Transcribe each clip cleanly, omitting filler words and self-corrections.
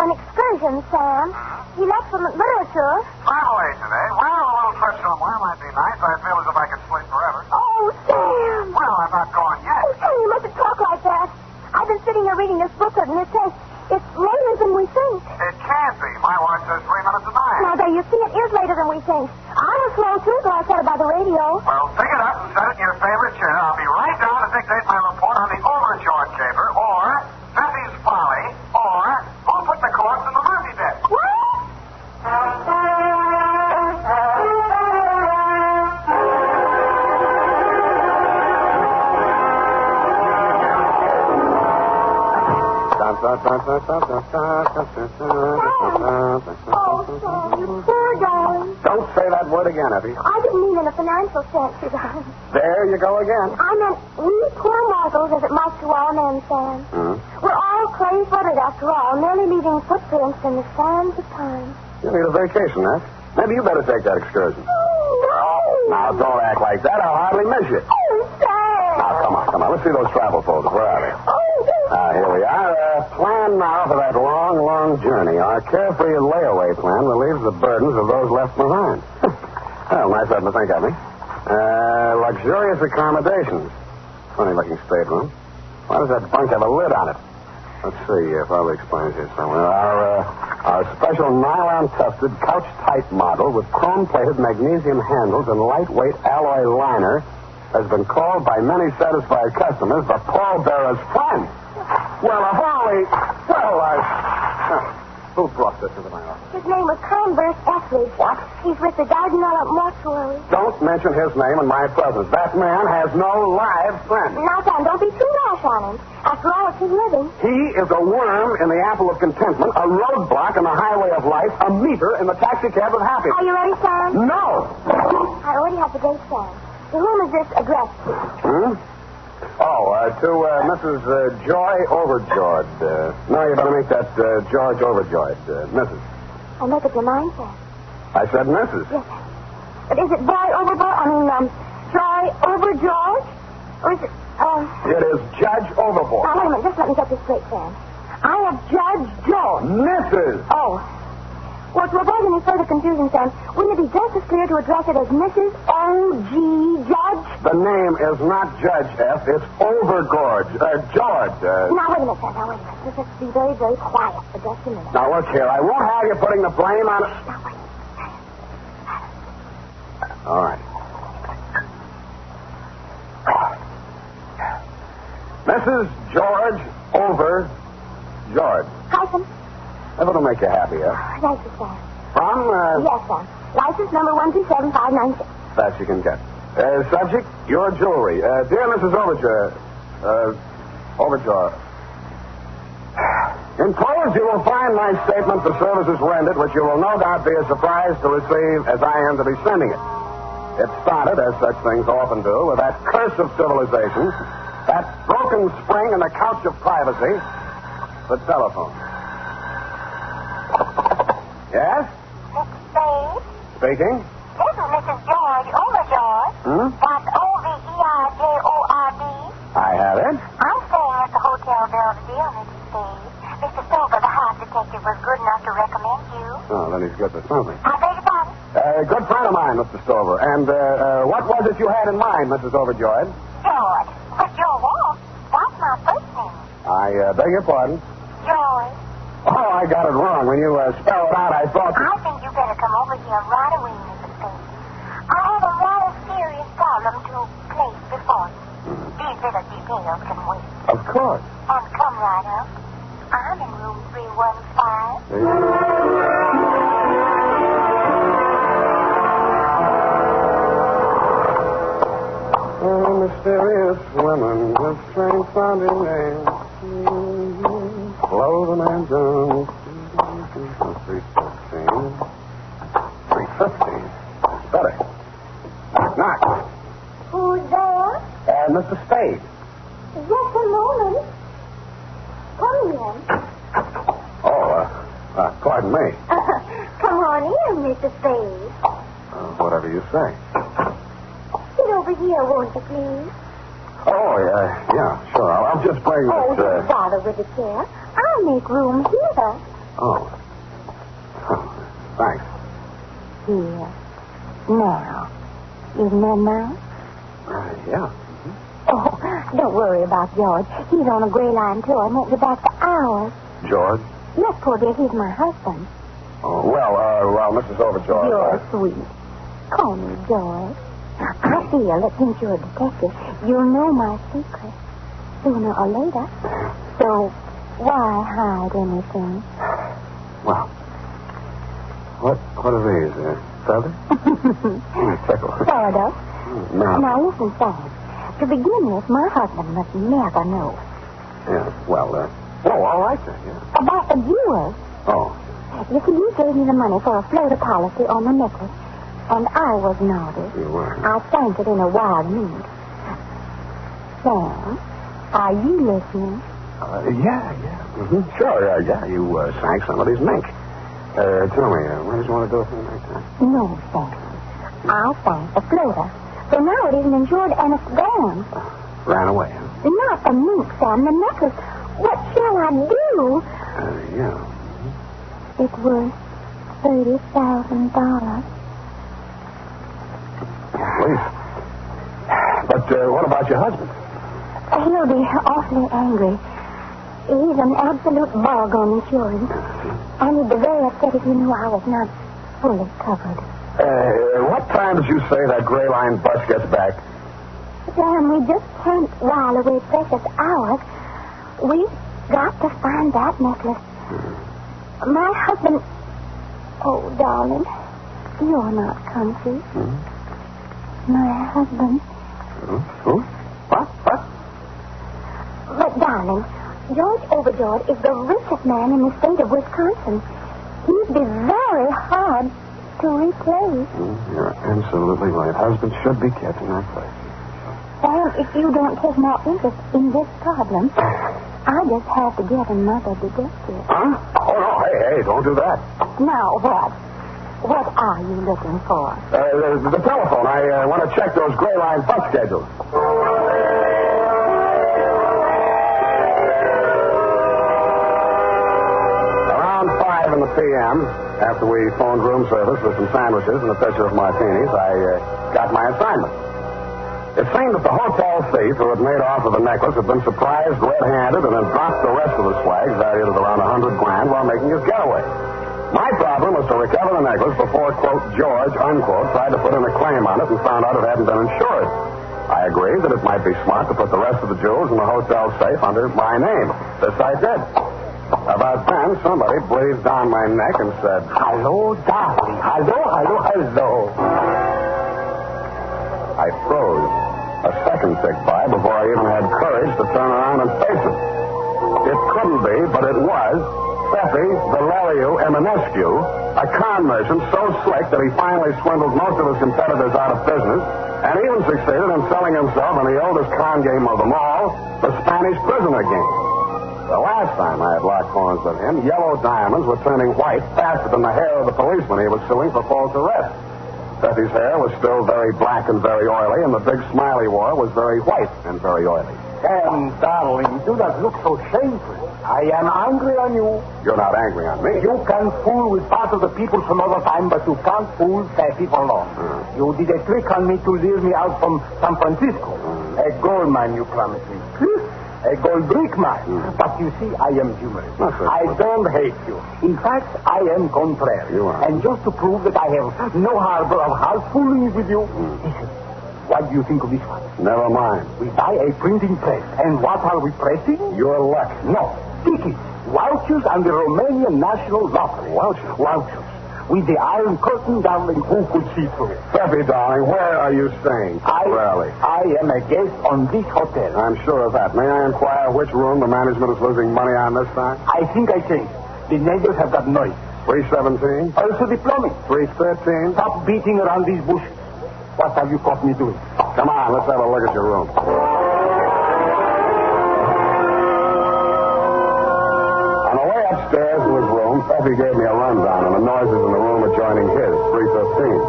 an excursion, Sam. He left from literature. Finally today. Well, a little trip somewhere might be nice. I feel as if I could sleep forever. Oh, Sam. Well, I'm not going yet. Oh, Sam, you mustn't talk like that. I've been sitting here reading this booklet, and it says it's later than we think. It can't be. My watch says 3 minutes to 9. Now, there, you see, it is later than we think. I was slow, too, till I said it by the radio. Well, pick it up and set it in your favorite chair. I'll be right down to dictate my report on the Overjord caper, or Effie's folly, or who put the corpse in the Murphy bed. What? Oh, you poor darling. Don't say that word again, Effie. I didn't mean in a financial sense, you darling. There you go again. I meant we poor mortals, as it must to all men, Sam. We're all clay-footed, after all, merely leaving footprints in the sands of time. You need a vacation, huh? Maybe you better take that excursion. Oh, no. Now, don't act like that. I'll hardly miss you. Oh, Sam. Now, come on. Let's see those travel folders. Where are they? Oh, Here we are. Plan now for that long journey. Our carefree layaway plan relieves the burdens of those left behind. Well, nice of them to think of me. Luxurious accommodations. Funny-looking stateroom. Why does that bunk have a lid on it? Let's see. Probably explains here somewhere. Our special nylon-tufted, couch-type model with chrome-plated magnesium handles and lightweight alloy liner has been called by many satisfied customers the pallbearer's friend. Well, who brought this into my office? His name was Converse Etheridge. What? He's with the Dardanella Mortuary. Don't mention his name in my presence. That man has no live friend. Now, Sam, don't be too rash on him. After all, it's his living. He is a worm in the apple of contentment, a roadblock in the highway of life, a meter in the taxicab of happiness. Are you ready, Sam? No! I already have the date, Sam. To whom is this addressed to? To Mrs. Joy Overjord. No, you better make that George Overjoyed, Mrs. I'll make up your mind, Sam. I said Mrs. Yes, sir. But is it Joy Joy Overjord? Or is it, It is Judge Overboard. Now, wait a minute. Just let me get this straight, Sam. I have Judge George. Mrs. Oh. Well, to avoid any further confusion, Sam, wouldn't it be just as clear to address it as Mrs. O.G. Judge? The name is not Judge F. It's Overgord. George. Now, wait a minute, Sam. Now, wait a minute. Let's just be very, very quiet for just a minute. Now, look here. I won't have you putting the blame on... Now, wait. All right. Mrs. George Overjord. Hyphen. That'll make you happy, huh? Thank you, Sam. From, Yes, Sam. License number 127596. That you can get. Subject, your jewelry. Dear Mrs. Overjord. Enclosed, you will find my statement for services rendered, which you will no doubt be as surprised to receive as I am to be sending it. It started, as such things often do, with that curse of civilization, that broken spring in the couch of privacy, the telephone. Yes? Mrs. Spade? Speaking? This is Mrs. George Overjord. That's O-V-E-R-J-O-R-D. I have it. I'm staying at the Hotel Belvedere, Mrs. Spade. Mr. Stover, the house detective, was good enough to recommend you. Oh, then he's good for something. I beg your pardon? Good friend of mine, Mr. Stover. And what was it you had in mind, Mrs. Overjoyed? George. But George, that's my first name. I beg your pardon. George. Oh, I got it wrong. When you spelled it out, I thought... I think you better come over here right away, Mrs. Spade. I have a rather serious problem to place before you. These little details can wait. Of course. And come right up. I'm in room 315. Oh, mysterious women with strange sounding names. Clothing and Jones. 315. 315. Better. Knock. Who's there? Mr. Spade. Just a moment. Come in. Oh, pardon me. Come on in, Mr. Spade. Whatever you say. Sit over here, won't you, please? Oh, yeah, sure. I'll just bring Oh, this... don't bother with the chair. I'll make room here. Oh. Thanks. Here. Now. Isn't that nice? Yeah. Oh, don't worry about George. He's on a gray line tour and won't be back for hours. George? Yes, poor dear, he's my husband. Oh, well, Mrs. Overjord. You're sweet. Call me George. I feel that since you're a detective, you'll know my secret sooner or later. So why hide anything? Well, what are these? Feathers? Tickle. Sort of. No. Now listen, Sam. To begin with, my husband must never know. Yeah, well, all right then, yeah. About the jewels. Oh. You see, you gave me the money for a floater policy on the necklace, and I was naughty. You were. I spanked it in a wild mood. Sam, are you listening? Yeah. Mm-hmm. Sure, yeah. You sank somebody's mink. Tell me, what did you want to do for the next time? No, Sam. I sank the floater. So now it isn't insured and it's gone. Ran away, huh? Not the mink, Sam, the necklace. What shall I do? Yeah. It was $30,000. Please. But what about your husband? He'll be awfully angry. He's an absolute bog on insurance. And he'd be very upset if he knew I was not fully covered. What time did you say that gray line bus gets back? Sam, we just can't while away precious hours. We've got to find that necklace. My husband... Oh, darling, you're not comfy. My husband... Who? What? But, darling, George Overjord is the richest man in the state of Wisconsin. He'd be very hard to replace. You're absolutely right. Husbands should be kept in their place. Sam, if you don't take more interest in this problem, I just have to get another detective. Huh? Oh, no. Hey, don't do that. Now, what? What are you looking for? The telephone. I want to check those gray line bus schedules. Around 5 in the p.m., after we phoned room service with some sandwiches and a pitcher of martinis, I got my assignment. It seemed that the hotel thief who had made off with the necklace had been surprised red-handed and had dropped the rest of the swag, valued at around $100,000, while making his getaway. My problem was to recover the necklace before, quote, George, unquote, tried to put in a claim on it and found out it hadn't been insured. I agreed that it might be smart to put the rest of the jewels in the hotel safe under my name. This I did. About then, somebody breathed down my neck and said, "Hello, darling. Hello. I froze. A second ticked by before I even had courage to turn around and face it. It couldn't be, but it was Effie Valeriu Eminescu, a con merchant so slick that he finally swindled most of his competitors out of business and even succeeded in selling himself in the oldest con game of them all, the Spanish prisoner game. The last time I had locked horns with him, yellow diamonds were turning white faster than the hair of the policeman he was suing for false arrest. Effie's hair was still very black and very oily, and the big smile he wore was very white and very oily. Sam, darling, do not look so shameful. I am angry on you. You're not angry on me. You can fool with part of the people some other time, but you can't fool Effie for long. You did a trick on me to lure me out from San Francisco. A gold mine you promised me. A gold brick mine. But you see, I am humorous. I don't hate you. In fact, I am contrary. You are. And just to prove that I have no harbor of heart fooling with you, listen. What do you think of this one? Never mind. We buy a printing press. And what are we pressing? Your luck. No. Tickets. Vouchers and the Romanian National Lottery. Vouchers. With the Iron Curtain, darling, who could see through it? Effie, darling, where are you staying? I am a guest on this hotel. I'm sure of that. May I inquire which room the management is losing money on this time? I think I changed. The neighbors have got noise. 317? Also the plumbing. 313? Stop beating around these bushes. What have you caught me doing? Come on, let's have a look at your room. On the way upstairs to his room, Effie gave me a rundown on the noises in the room adjoining his, 315.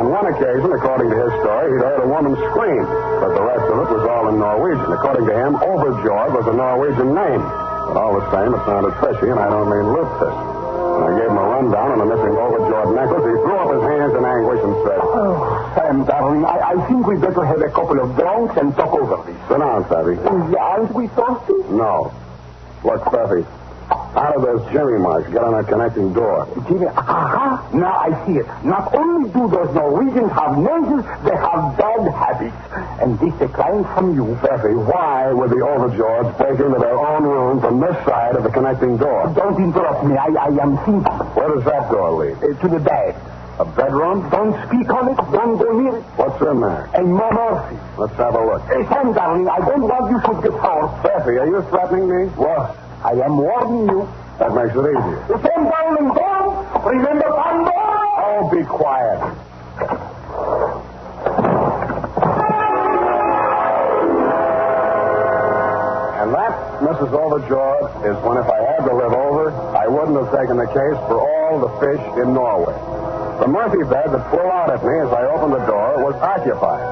On one occasion, according to his story, he'd heard a woman scream, but the rest of it was all in Norwegian. According to him, Overjord was a Norwegian name. But all the same, it sounded fishy, and I don't mean lip fishy. When I gave him a rundown on the missing Overjord necklace, he threw up his hands in anguish and said, Oh, Sam, darling, I think we'd better have a couple of drinks and talk over this. Sit down, Effie. Aren't we thirsty? No. Look, Effie, how did those Jimmy marks get on that connecting door? Jimmy, now I see it. Not only do those Norwegians have noses, they have bad habits. And this a client from you. Effie, why would the Overjords break into their own room from this side of the connecting door? Don't interrupt me. I am thinking. Where does that door lead? To the bed. A bedroom? Don't speak on it. Don't go near it. What's in there? A monarchy. Let's have a look. Sam, darling, I don't want you to get hurt. Effie, are you threatening me? What? I am warning you. That makes it easier. Sam, darling, don't. Remember Pandora? Oh, be quiet. And that, Mrs. Overjord, is when if I had to live over, I wouldn't have taken the case for all the fish in Norway. The Murphy bed that flew out at me as I opened the door was occupied.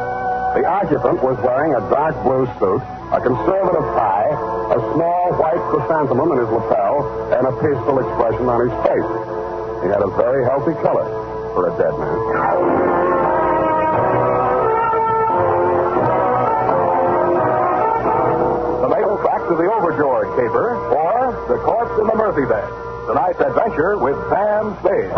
The occupant was wearing a dark blue suit, a conservative tie, a small white chrysanthemum in his lapel, and a peaceful expression on his face. He had a very healthy color for a dead man. The title track to the Overjord caper, or The Corpse in the Murphy Bed. Tonight's adventure with Sam Spade.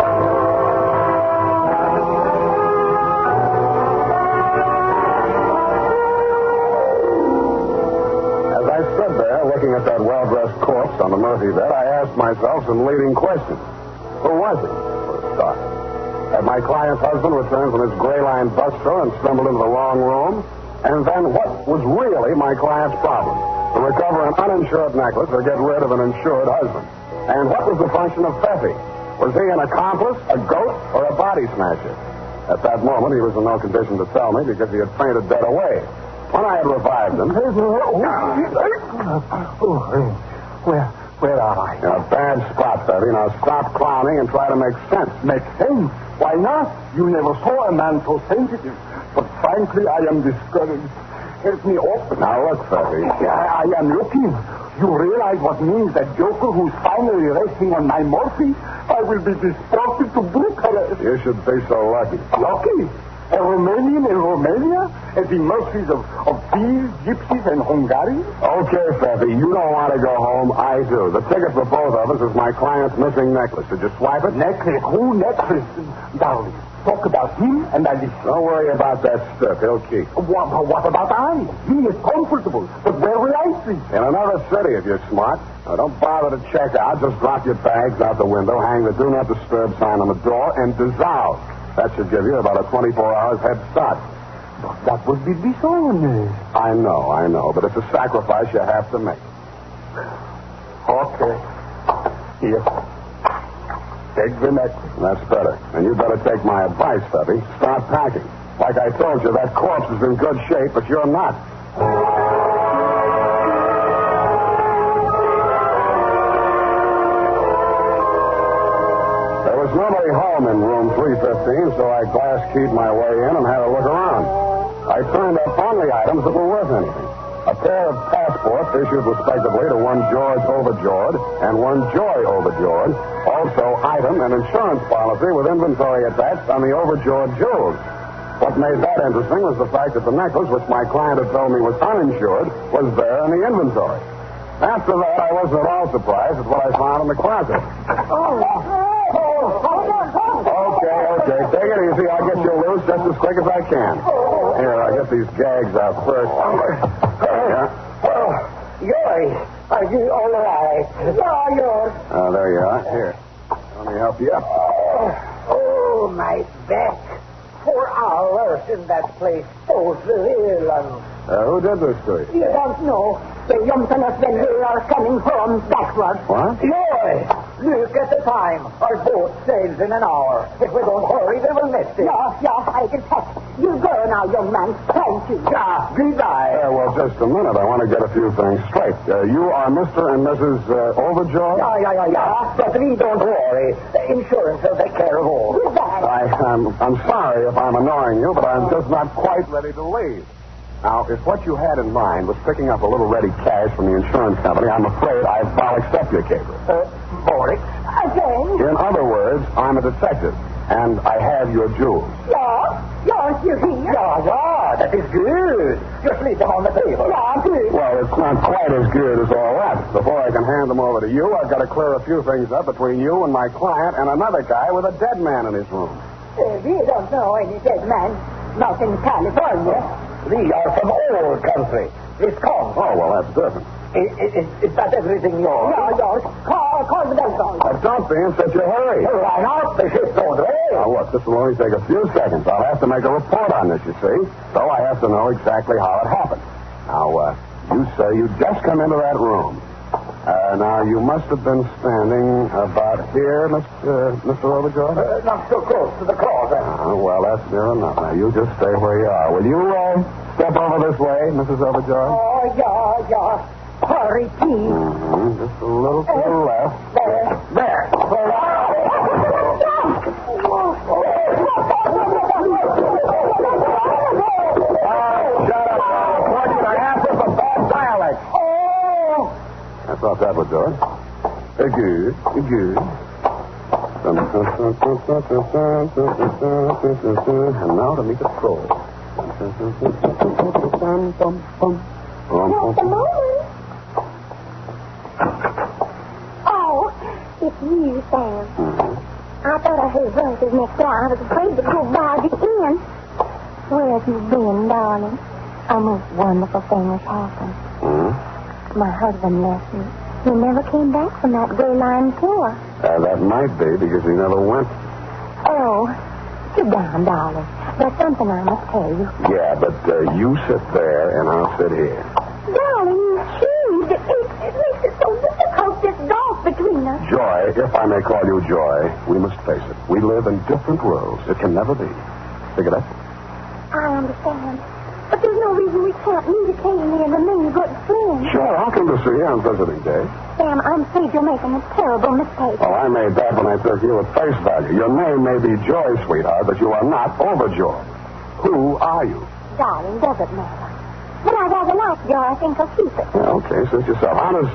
As I stood there looking at that well-dressed corpse on the Murphy bed, I asked myself some leading questions. Who was he, for a start? Had my client's husband returned from his gray-line bustro and stumbled into the wrong room? And then what was really my client's problem? To recover an uninsured necklace or get rid of an insured husband? And what was the function of Effie? Was he an accomplice, a goat, or a body snatcher? At that moment, he was in no condition to tell me because he had fainted dead away. When I had revived him... Where are I? In a bad spot, Effie. Now stop clowning and try to make sense. Make sense? Why not? You never saw a man so sensitive. But frankly, I am discouraged. Help me open. Now look, Effie. I am looking. You realize what means that joker who's finally resting on my morphine? I will be deported to Bucharest. You should be so lucky. Lucky? A Romanian in Romania? At the mercies of thieves, gypsies, and Hungarians? Okay, Effie, you don't want to go home. I do. The ticket for both of us is my client's missing necklace. Did you swipe it? Necklace? Who necklace? Darling, talk about him and I listen. Don't worry about that stiff. He'll keep. What about I? He is comfortable. But where will I sleep? In another city, if you're smart. Now, don't bother to check out. Just drop your bags out the window, hang the Do Not Disturb sign on the door, and dissolve. That should give you about a 24 hours head start. But that would be dishonest. I know, but it's a sacrifice you have to make. Okay. Here. Take the necklace. That's better. And you better take my advice, Effie. Start packing. Like I told you, that corpse is in good shape, but you're not. There was nobody home in room 315, so I glass-keyed my way in and had a look around. I turned up only items that were worth anything. A pair of passports issued respectively to one George Overjord and one Joy Overjord. Also, item and insurance policy with inventory attached on the Overjord jewels. What made that interesting was the fact that the necklace, which my client had told me was uninsured, was there in the inventory. After that, I wasn't at all surprised at what I found in the closet. Okay. Take it easy. I'll get you loose just as quick as I can. Here, I'll get these gags out first. Yours. Are you all right? No, yours. There you are. Here. Let me help you up. Oh, my back. 4 hours in that place. Oh, real long. Who did this to you? You don't know. The Jumpenes when we are coming home backwards. What? Yours. Look at the time. Our boat sails in an hour. If we don't hurry, we will miss it. Yeah, I can catch. You go now, young man. Thank you. Yeah, goodbye. Well, just a minute. I want to get a few things straight. You are Mr. and Mrs. Overjord? Yeah. But we don't worry. Insurance will take care of all. Goodbye. I'm sorry if I'm annoying you, but I'm just not quite ready to leave. Now, if what you had in mind was picking up a little ready cash from the insurance company, I'm afraid I'll accept your caper. Boris? I saying? In other words, I'm a detective, and I have your jewels. Yeah, you here. Yeah, that is good. Just leave them on the table. Yeah, good. Well, it's not quite as good as all that. Before I can hand them over to you, I've got to clear a few things up between you and my client and another guy with a dead man in his room. We don't know any dead man. Not in California. We are from old country. Wisconsin. Oh, well, that's different. Is that everything yours? No. Call the bell phone. Don't be in such a hurry. Well, why not? The ship's on the way. Now, look, this will only take a few seconds. I'll have to make a report on this, you see. So I have to know exactly how it happened. Now, you say you just come into that room. Now, you must have been standing about here, Mr. Overjord? Not so close to the closet. Well, that's near enough. Now, you just stay where you are. Will you step over this way, Mrs. Overjord? Oh, yeah. Hurry, please. Mm-hmm. Just a little to the left. There. Shut up. What you have with a bad dialect. Oh. I thought that would do it. Good. And now to meet the troll. Just a moment. Oh, it's you, Sam. I thought I heard voices next door. I was afraid to go barge in. Where have you been, darling? A most wonderful thing was happened. My husband left me. He never came back from that gray line tour. That might be because he never went. Oh, sit down, darling. There's something I must tell you. Yeah, but you sit there and I'll sit here. Darling, you changed. It makes it so difficult, this gulf between us. Joy, if I may call you Joy, we must face it. We live in different worlds. It can never be. Pick it up. I understand. But there's no reason we can't meet occasionally and remain good friends. Sure, I'll come to see you on visiting day. Sam, I'm afraid you're making a terrible mistake. Oh, I made that when I took you at face value. Your name may be Joy, sweetheart, but you are not Overjord. Who are you? Darling, doesn't matter. But I rather like Joy. I think I'll keep it. Yeah, okay, suit yourself. How does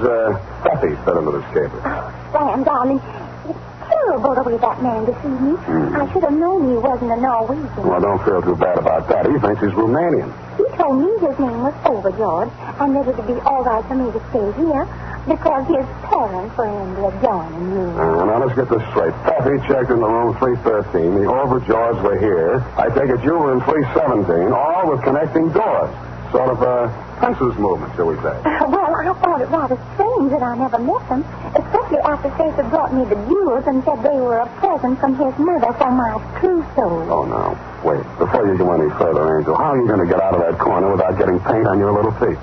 Effie fit into this caper? Oh, Sam, darling, it's terrible the way that man deceived me. I should have known he wasn't a Norwegian. Well, don't feel too bad about that. He thinks he's Romanian. He told me his name was Overjord and that it would be all right for me to stay here because his parents were in the adjoining room. Now, let's get this straight. Effie checked into room 313. The Overjords were here. I take it you were in 317, all with connecting doors. Sort of a Prince's movement, shall we say. Well, I thought it rather strange that I never met them, especially after Faith brought me the jewels and said they were a present from his mother for my trousseau. Oh, no. Wait. Before you go any further, Angel, how are you going to get out of that corner without getting paint on your little feet?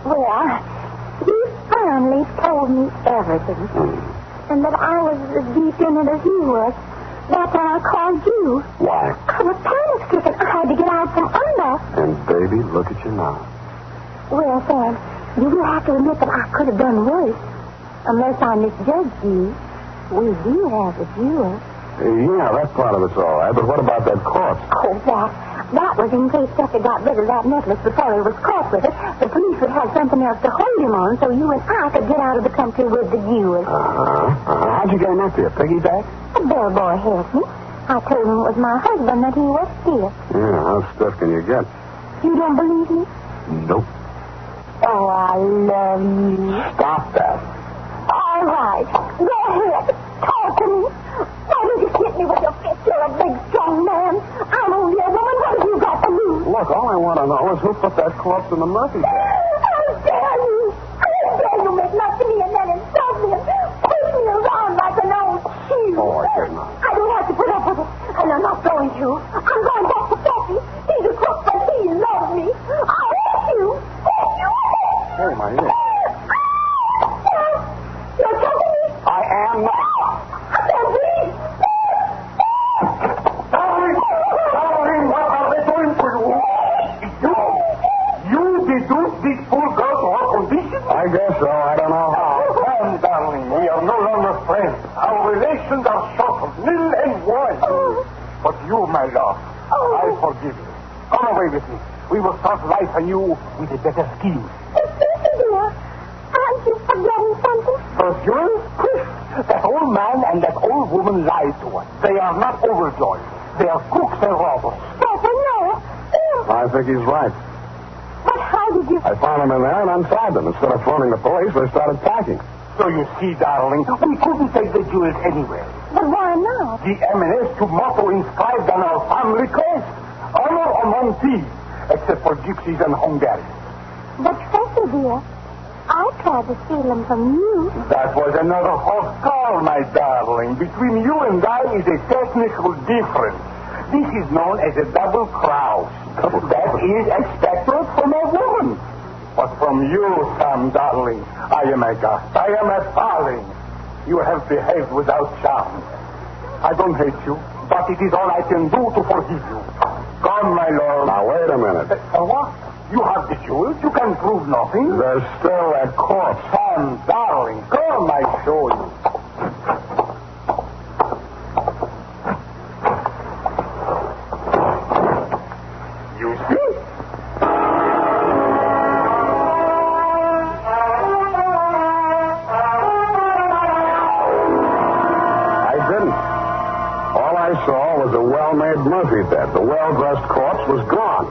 Well, he finally told me everything. And that I was as deep in it as he was. That's why I called you. Why? I was panic-stricken. I had to get out from under. And, baby, look at you now. Well, Sam, you will have to admit that I could have done worse. Unless I misjudged you. We do have the jewels. Yeah, that part of it's all right. But what about that corpse? Oh, that was in case Tucker got rid of that necklace before he was caught with it. The police would have something else to hold him on so you and I could get out of the country with the jewels. How'd you get him up here? Piggyback? The bellboy helped me. I told him it was my husband that he was stiff. Yeah, how stiff can you get? You don't believe me? Nope. Oh, I love you. Stop that. All right. Go ahead. Talk to me. Why don't you hit me with your fist? You're a big, strong man. I'm only a woman. What have you got to lose? Look, all I want to know is who put that corpse in the Murphy bag. How dare you? How dare you make love to me and then insult me and push me around like an old shoe? Oh, I dare not. I don't have to put up with it. And I'm not going to. I'm going back to Effie. He's a crook, but he loves me. I hate you. Hate you. Hey, my ear. You're choking me? I am not. I can't breathe. Darling, what are they doing to you? You deduce this poor girl to her condition? I guess so. I don't know how. Come, darling, we are no longer friends. Our relations are short, nil and void. But you, my love, I forgive you. Come away with me. We will start life anew with a better scheme. Dear, aren't you forgetting something? For jewels? That old man and that old woman lied to us. They are not Overjord. They are crooks and robbers. Papa, no. I think he's right. But how did you... I found them in there and untied them. Instead of phoning the police, they started packing. So you see, darling, we couldn't take the jewels anywhere. But why not? The M&S motto inscribed on our family crest. Honor among thieves, except for gypsies and Hungarians. But, Effie, dear, I tried to steal them from you. That was another hot call, my darling. Between you and I is a technical difference. This is known as a double cross. That is expected from a woman. But from you, Sam, darling, I am a gust. I am a darling. You have behaved without charm. I don't hate you, but it is all I can do to forgive you. Come, my lord. Now, wait a minute. What? You have the jewels. You can prove nothing. There's still that corpse. Sam, darling, come, I show you. You see? I didn't. All I saw was a well-made Murphy bed. The well-dressed corpse was gone.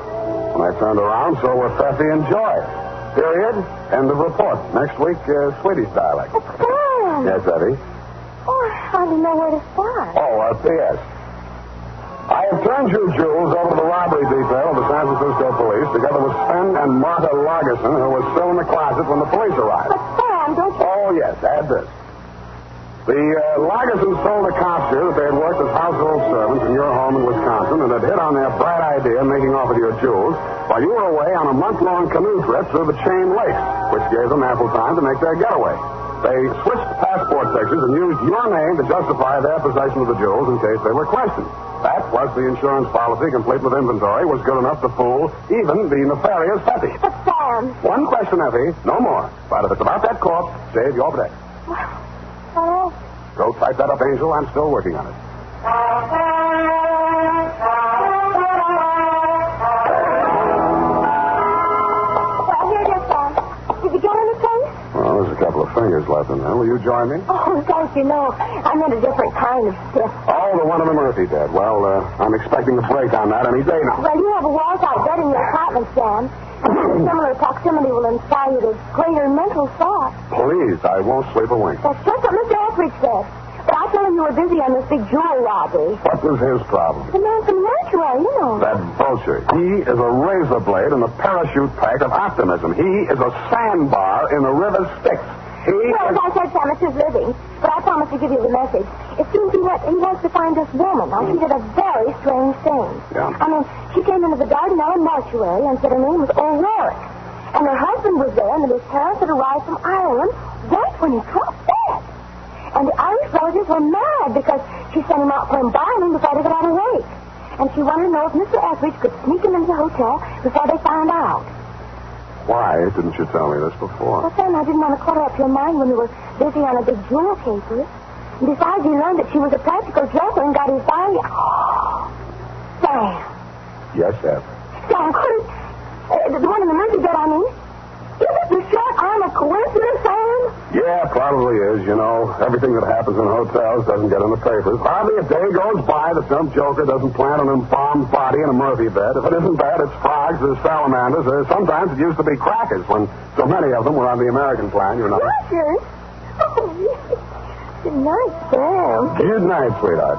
When I turned around, so were Effie and Joy. Period. End of report. Next week, Swedish dialect. But, Sam. Yes, Effie? Oh, I hardly know where to start. Oh, P.S. I have turned you jewels over to the robbery detail of the San Francisco police, together with Sven and Martha Lagerson, who was still in the closet when the police arrived. But, Sam, don't you... Oh, yes, add this. The Lagersons told the cops here that they had worked as household servants in your home in Wisconsin and had hit on their bright idea of making off with your jewels while you were away on a month-long canoe trip through the Chain Lakes, which gave them ample time to make their getaway. They switched passport pictures and used your name to justify their possession of the jewels in case they were questioned. That, plus the insurance policy, complete with inventory, was good enough to fool even the nefarious Effie. But, Sam... One question, Effie, no more. But if it's about that corpse, save your day. Oh. Go type that up, Angel. I'm still working on it. Well, here it is, Sam. Did you get anything? Well, there's a couple of fingers left in there. Will you join me? Oh, don't you know? I meant a different kind of stiff. Oh, the one in the Murphy bed. Well, I'm expecting to break on that any day now. Well, you have a wall-type bed in your apartment, Sam. Similar proximity will inspire you to greater mental thought. Please, I won't sleep a wink. That's just what Mr. Etheridge said. But I told him you were busy on this big jewel robbery. What was his problem? The man from Nashville, you know. That vulture. He is a razor blade in the parachute pack of optimism. He is a sandbar in the river Styx. Well, as I said, Sam, it's his living. But I promised to give you the message. It seems he wants to find this woman. Now, she did a very strange thing. Yeah. I mean, she came into the Dardanelle mortuary and said her name was O'Rourke. And her husband was there, and that his parents had arrived from Ireland right when he dropped dead. And the Irish relatives were mad because she sent him out for embalming before they got awake. And she wanted to know if Mr. Etheridge could sneak him into the hotel before they found out. Why didn't you tell me this before? Well, Sam, I didn't want to clutter up your mind when you were busy on a big jewel caper. And besides, you learned that she was a practical joker and got his value. Sam. Yes, Ed. Sam, could the one in the Murphy bed, I mean. Isn't the short arm a coincidence, Sam? Yeah, probably is. You know, everything that happens in hotels doesn't get in the papers. Hardly a day goes by that some joker doesn't plant an embalmed body in a Murphy bed. If it isn't that, it's frogs, there's salamanders, or sometimes it used to be crackers when so many of them were on the American plan, you know. Crackers? Oh, good night, Sam. Good night, sweetheart.